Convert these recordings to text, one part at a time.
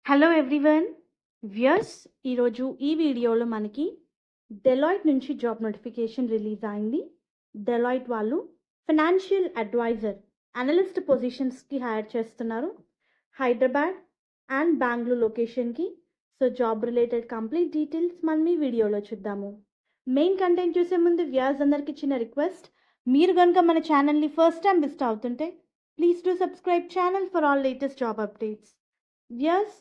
Hello everyone viewers ఈరోజు ఈ వీడియోలో మనకి డెలాయిట్ నుంచి జాబ్ నోటిఫికేషన్ రిలీజ్ అయింది. డెలాయిట్ వాళ్ళు ఫైనాన్షియల్ అడ్వైజర్ అనలిస్ట్ పొజిషన్స్కి హైర్ చేస్తున్నారు హైదరాబాద్ అండ్ బెంగళూరు లొకేషన్కి. So job related complete details మనం ఈ వీడియోలో చూద్దాము. మెయిన్ కంటెంట్ చూసే ముందు వ్యూయర్స్ అందరికి చిన్న రిక్వెస్ట్, మీరు కనుక మన ఛానల్ని ఫస్ట్ టైం విజిట్ అవుతుంటే please do subscribe channel for all latest job updates. Viewers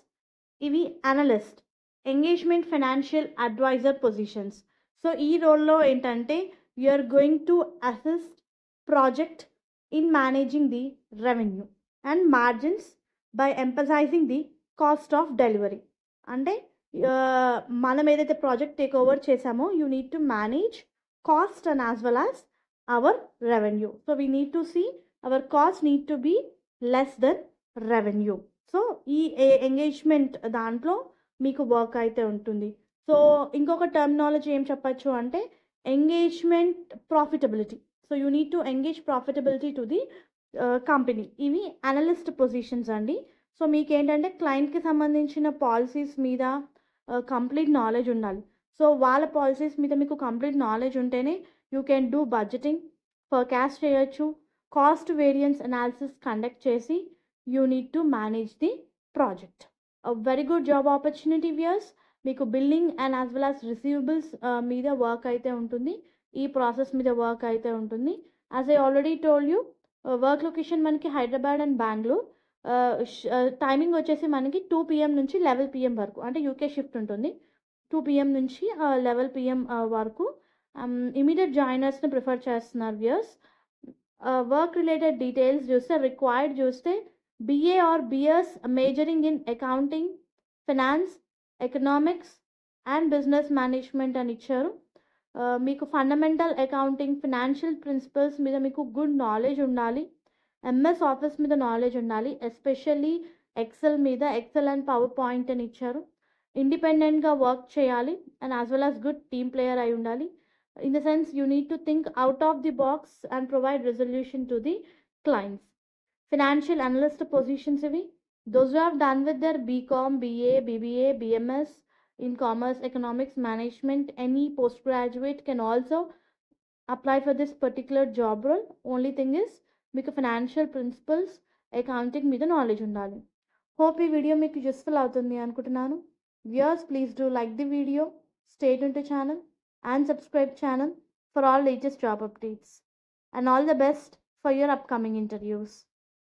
ఇవి analyst engagement financial adviser positions. So ఈ రోల్లో ఏంటంటే you're going to assist project in managing the revenue and margins by emphasizing the cost of delivery. అంటే మనం ఏదైతే project take over చేసామో you need to manage cost and as well as our revenue. So we need to see our cost need to be less than revenue. So ఈ engagement దాంట్లో మీకు work అయితే ఉంటుంది. So ఇంకొక terminology ఏం చెప్పచ్చు అంటే engagement profitability. So you need to engage profitability to the company. ఇవి అనలిస్ట్ పొజిషన్స్ అండి. సో మీకు ఏంటంటే క్లయింట్కి సంబంధించిన పాలసీస్ మీద కంప్లీట్ నాలెడ్జ్ ఉండాలి. సో వాళ్ళ పాలసీస్ మీద మీకు కంప్లీట్ నాలెడ్జ్ ఉంటేనే you can do budgeting, forecast చేయొచ్చు, కాస్ట్ వేరియన్స్ అనాలిసిస్ కండక్ట్ చేసి you need to manage the project. A very good job opportunity viewers. మీకు billing and as well as receivables మీద work అయితే ఉంటుంది, ఈ ప్రాసెస్ మీద work అయితే ఉంటుంది. As I already told you work location మనకి హైదరాబాద్ అండ్ బెంగళూరు. టైమింగ్ వచ్చేసి మనకి 2 PM నుంచి 11 PM వరకు, అంటే యూకే షిఫ్ట్ ఉంటుంది. 2 PM నుంచి 11 PM వరకు ఇమీడియట్ జాయినర్స్ని ప్రిఫర్ చేస్తున్నారు వ్యూయర్స్. వర్క్ రిలేటెడ్ డీటెయిల్స్ చూస్తే రిక్వైర్డ్ చూస్తే BA or BS majoring in accounting, finance, economics and business management అని ఇచ్చారు. మీకు ఫండమెంటల్ అకౌంటింగ్ ఫినాన్షియల్ ప్రిన్సిపల్స్ మీద మీకు గుడ్ నాలెడ్జ్ ఉండాలి. MS ఆఫీస్ మీద నాలెడ్జ్ ఉండాలి, ఎస్పెషల్లీ ఎక్సెల్ మీద, ఎక్సెల్ అండ్ పవర్ పాయింట్ అని ఇచ్చారు. ఇండిపెండెంట్గా వర్క్ చేయాలి and as well as good team player అయి ఉండాలి. In the sense you need to think out of the box and provide resolution to the clients. Financial analyst positions ఇవి. Those who have done with their BCom, BA, BBA, BMS in commerce, economics, management, any postgraduate can also apply for this particular job role. Only thing is మీకు financial principles, accounting మీద knowledge ఉండాలి. Hope ఈ video మీకు useful అవుతుంది అనుకుంటున్నాను. Viewers please do like the video, stay tune to channel and subscribe channel for all latest job updates. And all the best for your upcoming interviews.